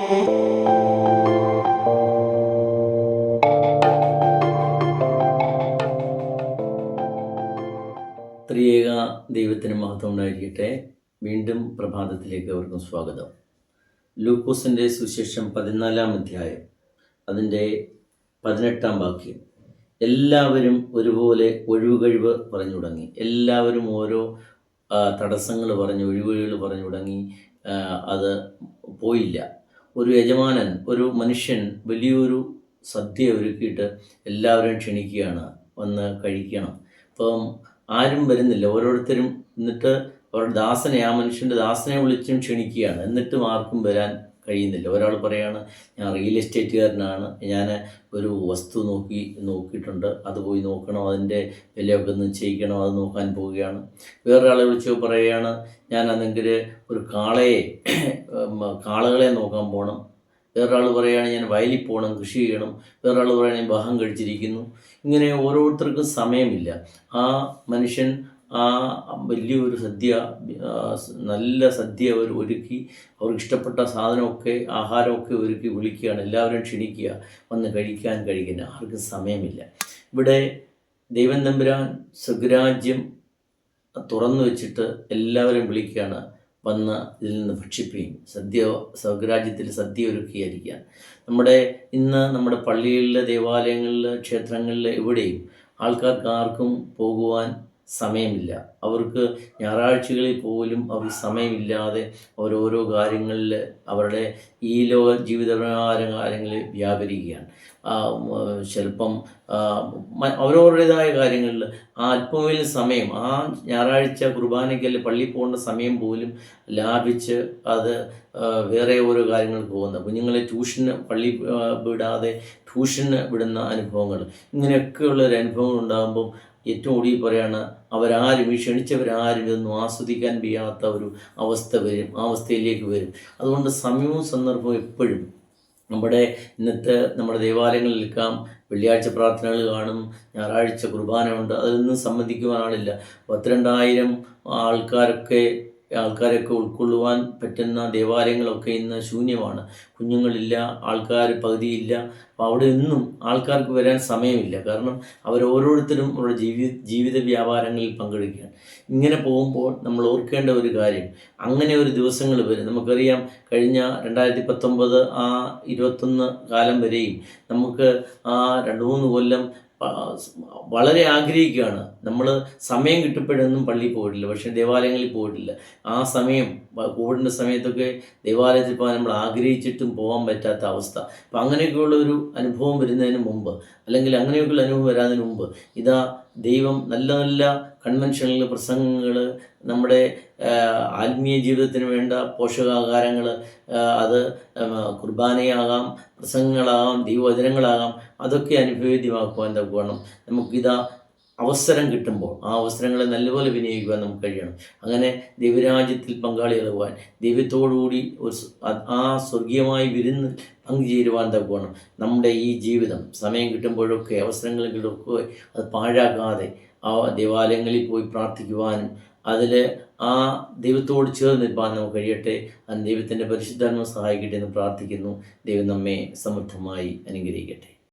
ത്രിയേക ദൈവത്തിന് മഹത്വം ഉണ്ടായിരിക്കട്ടെ. വീണ്ടും പ്രഭാതത്തിലേക്ക് അവർക്കും സ്വാഗതം. ലൂക്കോസിൻ്റെ സുവിശേഷം 14-ാം അധ്യായം അതിൻ്റെ 18-ാം വാക്യം. എല്ലാവരും ഒരുപോലെ ഒഴിവുകഴിവ് പറഞ്ഞു തുടങ്ങി. എല്ലാവരും ഓരോ തടസ്സങ്ങൾ പറഞ്ഞ് ഒഴിവുകഴിവുകൾ പറഞ്ഞു തുടങ്ങി. അത് പോയില്ല. ഒരു യജമാനൻ, ഒരു മനുഷ്യൻ വലിയൊരു സദ്യ ഒരുക്കിയിട്ട് എല്ലാവരെയും ക്ഷണിക്കുകയാണ്, വന്ന് കഴിക്കണം. അപ്പം ആരും വരുന്നില്ല. ഓരോരുത്തരും എന്നിട്ട് അവരുടെ ദാസനെ, ആ മനുഷ്യൻ്റെ ദാസനെ വിളിച്ചും ക്ഷണിക്കുകയാണ്. എന്നിട്ടും ആർക്കും വരാൻ കഴിയുന്നില്ല. ഒരാൾ പറയാണ്, ഞാൻ റിയൽ എസ്റ്റേറ്റുകാരനാണ്, ഞാൻ ഒരു വസ്തു നോക്കിയിട്ടുണ്ട്, അത് പോയി നോക്കണം, അതിൻ്റെ വിലയൊക്കെ ഒന്ന് ചെയ്യിക്കണം, അത് നോക്കാൻ പോവുകയാണ്. വേറൊരാളെ വിളിച്ച് പറയുകയാണ്, ഞാനാണെങ്കിൽ ഒരു കാളകളെ നോക്കാൻ പോകണം. വേറൊരാൾ പറയുകയാണ്, ഞാൻ വയലിൽ പോകണം, കൃഷി ചെയ്യണം. വേറൊരാൾ പറയുകയാണ്, ഞാൻ വിവാഹം കഴിച്ചിരിക്കുന്നു. ഇങ്ങനെ ഓരോരുത്തർക്കും സമയമില്ല. ആ മനുഷ്യൻ ആ വലിയൊരു സദ്യ, നല്ല സദ്യ അവർ ഒരുക്കി, അവർക്ക് ഇഷ്ടപ്പെട്ട സാധനമൊക്കെ, ആഹാരമൊക്കെ ഒരുക്കി വിളിക്കുകയാണ്, എല്ലാവരും ക്ഷണിക്കുക, വന്ന് കഴിക്കാൻ. ആർക്കും സമയമില്ല. ഇവിടെ ദൈവം തമ്പുരാൻ സ്വർഗ്ഗരാജ്യം തുറന്നു വെച്ചിട്ട് എല്ലാവരും വിളിക്കുകയാണ്, വന്ന് ഇതിൽ നിന്ന് ഭക്ഷിക്കുകയും സ്വർഗ്ഗരാജ്യത്തിൽ സദ്യ ഒരുക്കിയായിരിക്കാൻ. ഇന്ന് നമ്മുടെ പള്ളികളിൽ, ദേവാലയങ്ങളിൽ, ക്ഷേത്രങ്ങളിൽ എവിടെയും ആൾക്കാർക്ക് ആർക്കും പോകുവാൻ സമയമില്ല. അവർക്ക് ഞായറാഴ്ചകളിൽ പോലും അവർക്ക് സമയമില്ലാതെ ഓരോരോ കാര്യങ്ങളിൽ, അവരുടെ ഈ ലോക ജീവിതകാര്യങ്ങളിൽ വ്യാപരിക്കുകയാണ്. ചിലപ്പം അവരവരുടേതായ കാര്യങ്ങളിൽ ആ അല്പമേൽ സമയം, ആ ഞായറാഴ്ച കുർബാനയ്ക്കല്ല പള്ളിയിൽ പോകേണ്ട സമയം പോലും ലാഭിച്ച് അത് വേറെ ഓരോ കാര്യങ്ങൾക്ക് പോകുന്ന കുഞ്ഞുങ്ങളെ ട്യൂഷന് പള്ളി വിടാതെ ട്യൂഷന് വിടുന്ന അനുഭവങ്ങൾ, ഇങ്ങനെയൊക്കെയുള്ളൊരു അനുഭവങ്ങൾ ഉണ്ടാകുമ്പം ഏറ്റവും ഒടുവിൽ പറയാണ്, ഈ ക്ഷണിച്ചവരാരും ഇതൊന്നും ആസ്വദിക്കാൻ വയ്യാത്ത ഒരു അവസ്ഥയിലേക്ക് വരും. അതുകൊണ്ട് സമയവും സന്ദർഭവും എപ്പോഴും നമ്മുടെ ദേവാലയങ്ങളിലെല്ലാം വെള്ളിയാഴ്ച പ്രാർത്ഥനകൾ കാണും, ഞായറാഴ്ച കുർബാന ഉണ്ട്, അതൊന്നും സംബന്ധിക്കുവാൻ ആളില്ല. 32,000 ആൾക്കാരൊക്കെ ഉൾക്കൊള്ളുവാൻ പറ്റുന്ന ദേവാലയങ്ങളൊക്കെ ഇന്ന് ശൂന്യമാണ്. കുഞ്ഞുങ്ങളില്ല, ആൾക്കാർ പകുതിയില്ല. അപ്പോൾ അവിടെ ഒന്നും ആൾക്കാർക്ക് വരാൻ സമയമില്ല. കാരണം അവരോരോരുത്തരും അവരുടെ ജീവിത വ്യാപാരങ്ങളിൽ പങ്കെടുക്കുകയാണ്. ഇങ്ങനെ പോകുമ്പോൾ നമ്മൾ ഓർക്കേണ്ട ഒരു കാര്യം, അങ്ങനെ ഒരു ദിവസങ്ങൾ വരും. നമുക്കറിയാം, കഴിഞ്ഞ 2019 ആ 21 കാലം വരെയും നമുക്ക് ആ 2-3 കൊല്ലം വളരെ ആഗ്രഹിക്കുകയാണ്. നമ്മൾ സമയം കിട്ടപ്പോഴൊന്നും പള്ളിയിൽ പോയിട്ടില്ല, പക്ഷേ ദേവാലയങ്ങളിൽ പോയിട്ടില്ല. ആ സമയം, കോവിഡിൻ്റെ സമയത്തൊക്കെ ദേവാലയത്തിൽ പോകാൻ നമ്മൾ ആഗ്രഹിച്ചിട്ടും പോകാൻ പറ്റാത്ത അവസ്ഥ. അപ്പം അങ്ങനെയൊക്കെയുള്ള ഒരു അനുഭവം വരുന്നതിന് മുമ്പ്, അല്ലെങ്കിൽ അങ്ങനെയൊക്കെയുള്ള അനുഭവം വരാതിന് മുമ്പ്, ഇതാ ദൈവം നല്ല നല്ല കൺവെൻഷനുകൾ, പ്രസംഗങ്ങൾ, നമ്മുടെ ആത്മീയ ജീവിതത്തിന് വേണ്ട പോഷകാഹാരങ്ങൾ, അത് കുർബാനയാകാം, പ്രസംഗങ്ങളാകാം, ദൈവവചനങ്ങളാകാം, അതൊക്കെ അനുഭവേദ്യമാക്കുവാൻ വേണം. നമുക്കിതാ അവസരം കിട്ടുമ്പോൾ ആ അവസരങ്ങളെ നല്ലപോലെ വിനിയോഗിക്കുവാൻ നമുക്ക് കഴിയണം. അങ്ങനെ ദൈവരാജ്യത്തിൽ പങ്കാളികളാകുവാൻ, ദൈവത്തോടുകൂടി ആ സ്വർഗീയമായ വിരുന്ന് പങ്കുചേരുവാൻ വേണം. നമ്മുടെ ഈ ജീവിതം സമയം കിട്ടുമ്പോഴൊക്കെ, അവസരങ്ങളിലൊക്കെ അത് പാഴാക്കാതെ ആ ദേവാലയങ്ങളിൽ പോയി പ്രാർത്ഥിക്കുവാനും അതിൽ ആ ദൈവത്തോട് ചേർന്ന് നിൽപ്പാൻ നമുക്ക് കഴിയട്ടെ. ദൈവത്തിൻ്റെ പരിശുദ്ധാത്മ സഹായിക്കട്ടെ എന്ന് പ്രാർത്ഥിക്കുന്നു. ദൈവം നമ്മെ സമൃദ്ധമായി അനുഗ്രഹിക്കട്ടെ.